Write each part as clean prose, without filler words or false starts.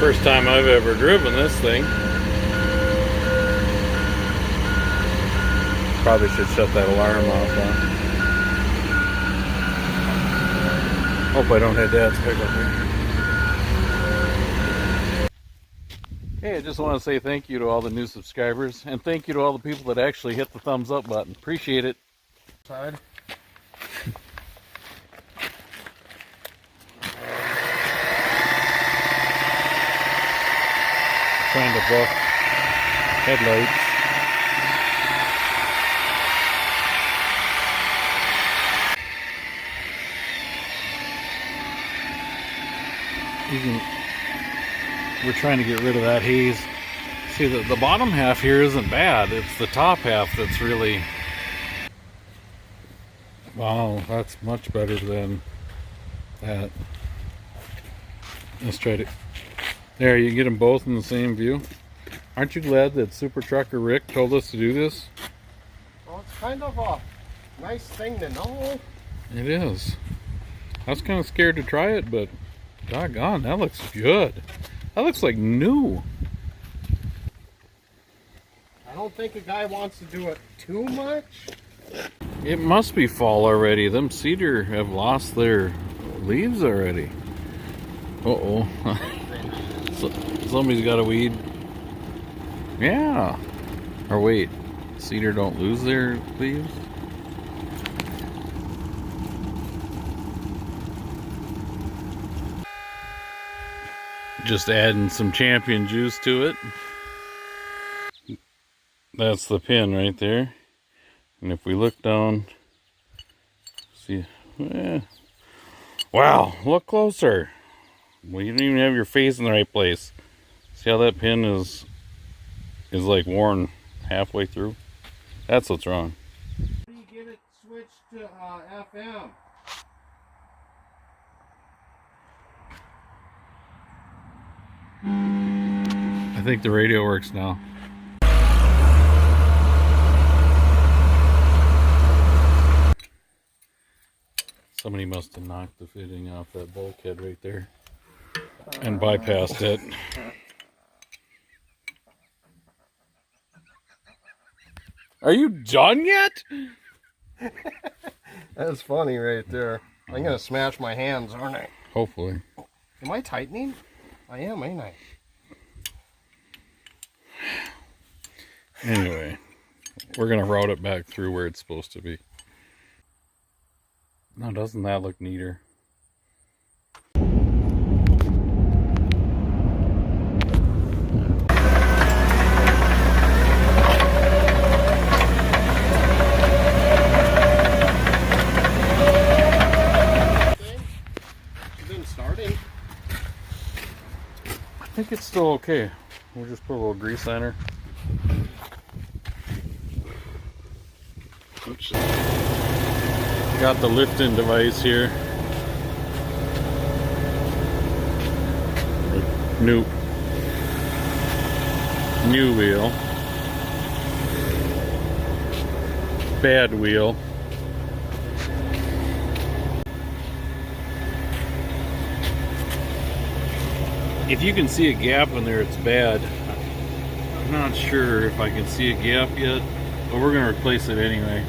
First time I've ever driven this thing. Probably should shut that alarm off, huh? Hope I don't hit Dad's pickup here. Hey, I just want to say thank you to all the new subscribers, and thank you to all the people that actually hit the thumbs up button. Appreciate it. Side. Trying to buff headlights. We're trying to get rid of that haze. See, the bottom half here isn't bad. It's the top half that's really... Wow, that's much better than that. Let's try to... There, you get them both in the same view. Aren't you glad that Super Trucker Rick told us to do this? Well, it's kind of a nice thing to know. It is. I was kind of scared to try it, but doggone, that looks good. That looks like new. I don't think a guy wants to do it too much. It must be fall already. Them cedar have lost their leaves already. Uh-oh. Somebody's got a weed. Yeah. Or wait, cedar don't lose their leaves? Just adding some champion juice to it. That's the pin right there. And if we look down, see, wow, look closer. Well, you don't even have your face in the right place. See how that pin is like worn halfway through? That's what's wrong. How do you get it switched to FM? I think the radio works now. Somebody must have knocked the fitting off that bulkhead right there and bypassed it. Are you done yet? That's funny right there. I'm gonna smash my hands, aren't I? Hopefully. Am I tightening? I am, ain't I? Anyway, we're gonna route it back through where it's supposed to be. Now, doesn't that look neater? I think it's still okay. We'll just put a little grease on her. Oops. Got the lifting device here. New wheel. Bad wheel. If you can see a gap in there, it's bad. I'm not sure if I can see a gap yet, but we're going to replace it anyway.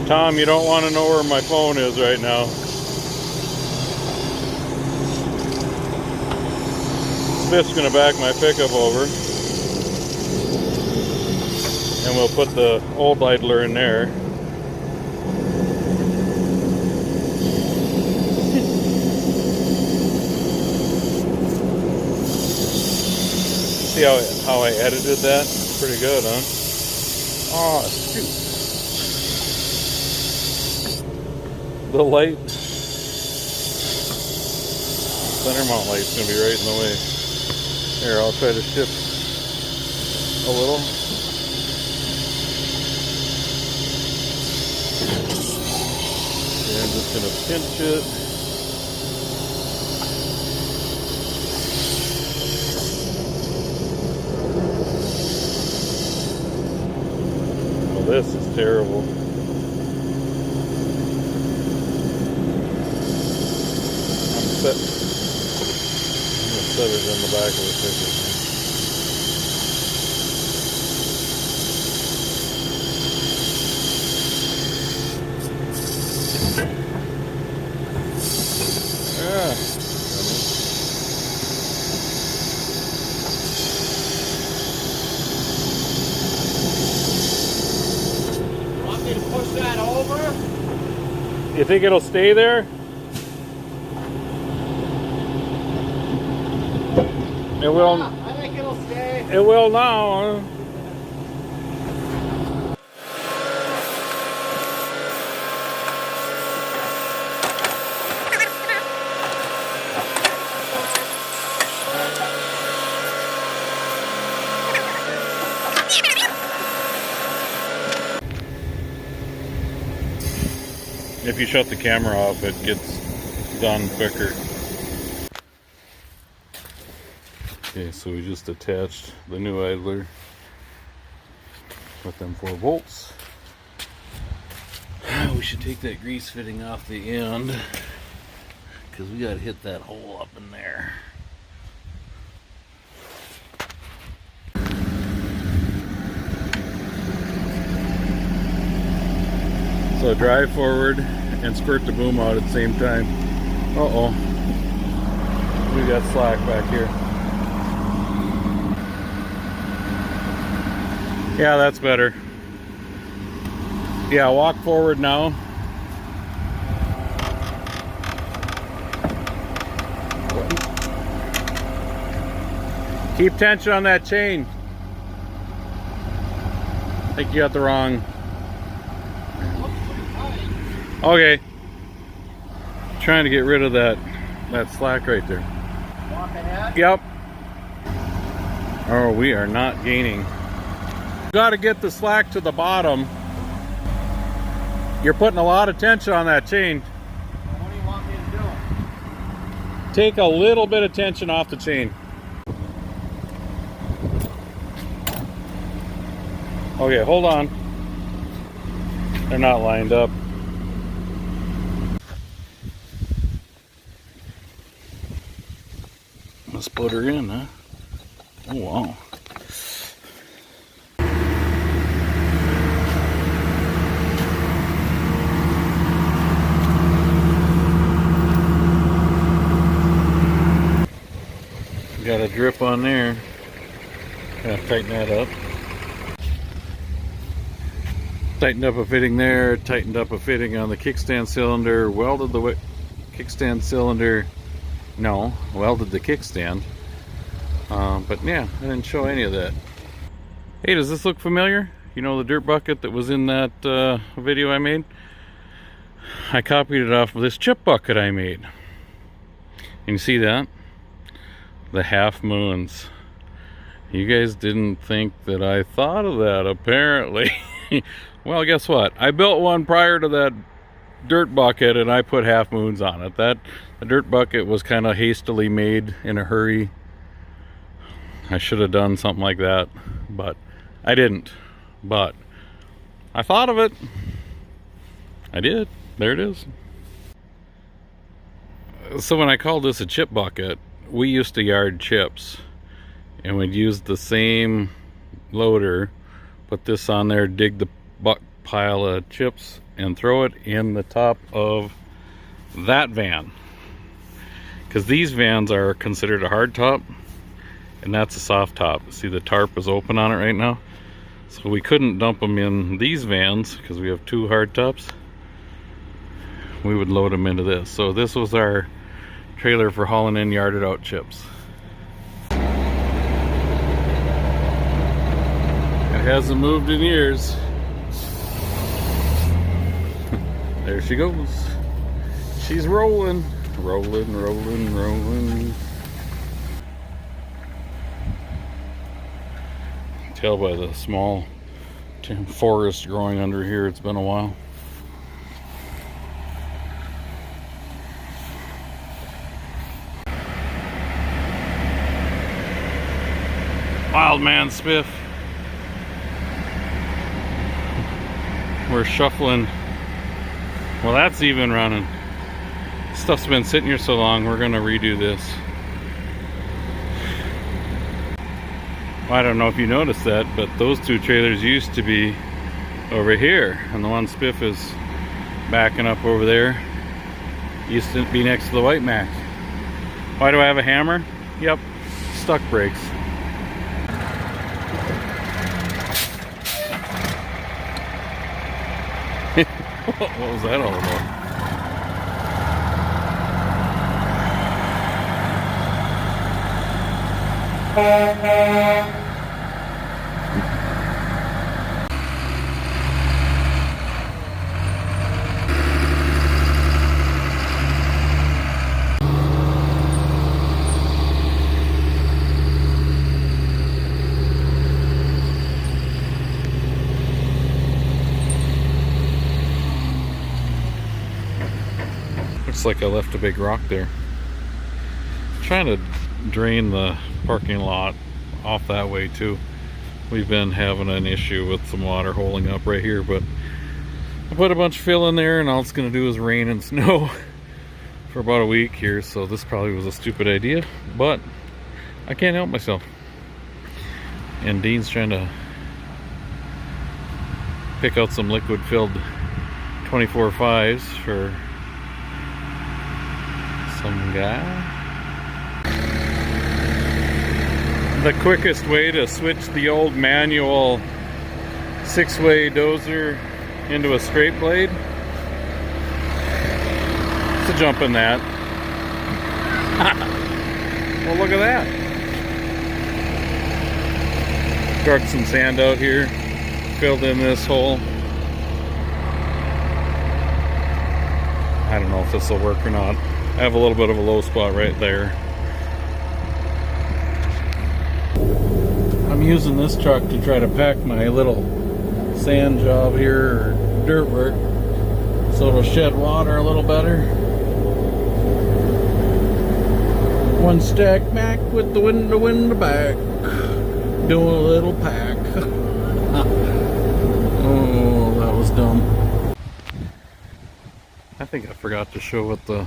Tom, you don't want to know where my phone is right now. Smith's going to back my pickup over. And we'll put the old idler in there. See how I edited that? Pretty good, huh? Oh, shoot. The light, center mount light's gonna be right in the way. Here, I'll try to shift a little. And I'm just gonna pinch it. This is terrible. I'm set. I'm gonna set it in the back of the picture. Yeah. Want me to push that over? You think it'll stay there? It will. Yeah, I think it'll stay. It will now. If you shut the camera off, it gets done quicker. Okay, so we just attached the new idler with them 4 bolts. We should take that grease fitting off the end because we got to hit that hole up in there. So drive forward and squirt the boom out at the same time. Uh-oh. We got slack back here. Yeah, that's better. Yeah, walk forward now. Keep tension on that chain. I think you got the wrong. Okay. Trying to get rid of that slack right there. Walk ahead. Yep. Oh, we are not gaining. Got to get the slack to the bottom. You're putting a lot of tension on that chain. What do you want me to do? Take a little bit of tension off the chain. Okay, hold on. They're not lined up. Let's put her in, huh? Oh, wow. Got a drip on there. Gotta tighten that up. Tightened up a fitting there, tightened up a fitting on the kickstand cylinder, welded the kickstand cylinder. No, welded the kickstand. But yeah, I didn't show any of that. Hey, does this look familiar? You know the dirt bucket that was in that video I made? I copied it off of this chip bucket I made. And you see that? The half moons. You guys didn't think that I thought of that, apparently. Well, guess what? I built one prior to that dirt bucket and I put half moons on it. The dirt bucket was kind of hastily made in a hurry. I should have done something like that, but I didn't. But I thought of it. I did. There it is. So when I called this a chip bucket, we used to yard chips and we'd use the same loader, put this on there, dig the pile of chips and throw it in the top of that van, because these vans are considered a hard top and that's a soft top. See, the tarp is open on it right now, so we couldn't dump them in these vans because we have 2 hard tops. We would load them into this. So this was our trailer for hauling in yarded out chips. It hasn't moved in years. There she goes. She's rolling. Rolling, rolling, rolling. Tell by the small forest growing under here, it's been a while. Wild man spiff. We're shuffling. Well, that's even running. Stuff's been sitting here so long, we're gonna redo this. I don't know if you noticed that, but those two trailers used to be over here, and the one Spiff is backing up over there used to be next to the white Mack. Why do I have a hammer? Yep, stuck brakes. What was that all about? Looks like I left a big rock there. Trying to drain the parking lot off that way too. We've been having an issue with some water holding up right here, but I put a bunch of fill in there and all it's gonna do is rain and snow for about a week here, so this probably was a stupid idea, but I can't help myself. And Dean's trying to pick out some liquid filled 24/5s for some guy. The quickest way to switch the old manual 6-way dozer into a straight blade is to jump in that. Well, look at that. Dug some sand out here, filled in this hole. I don't know if this will work or not. I have a little bit of a low spot right there. I'm using this truck to try to pack my little sand job here, or dirt work, so it'll shed water a little better. One stack Mack with the window in the back, doing a little pack. Oh, that was dumb. I think I forgot to show what the,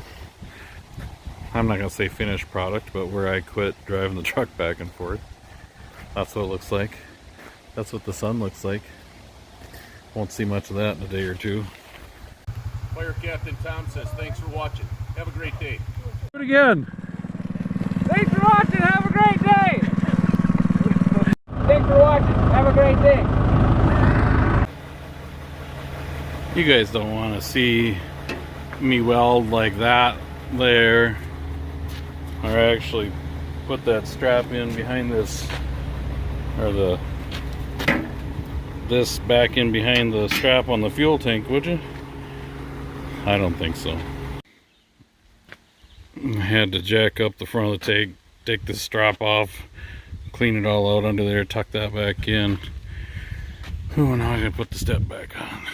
I'm not gonna say finished product, but where I quit driving the truck back and forth. That's what it looks like. That's what the sun looks like. Won't see much of that in a day or two. Fire Captain Tom says, thanks for watching. Have a great day. Do it again. Thanks for watching. Have a great day. Thanks for watching. Have a great day. You guys don't want to see me weld like that there. Or actually put that strap in behind this, or this back in behind the strap on the fuel tank, would you? I don't think so. I had to jack up the front of the tank, take the strap off, clean it all out under there, tuck that back in. Oh, now I gotta put the step back on.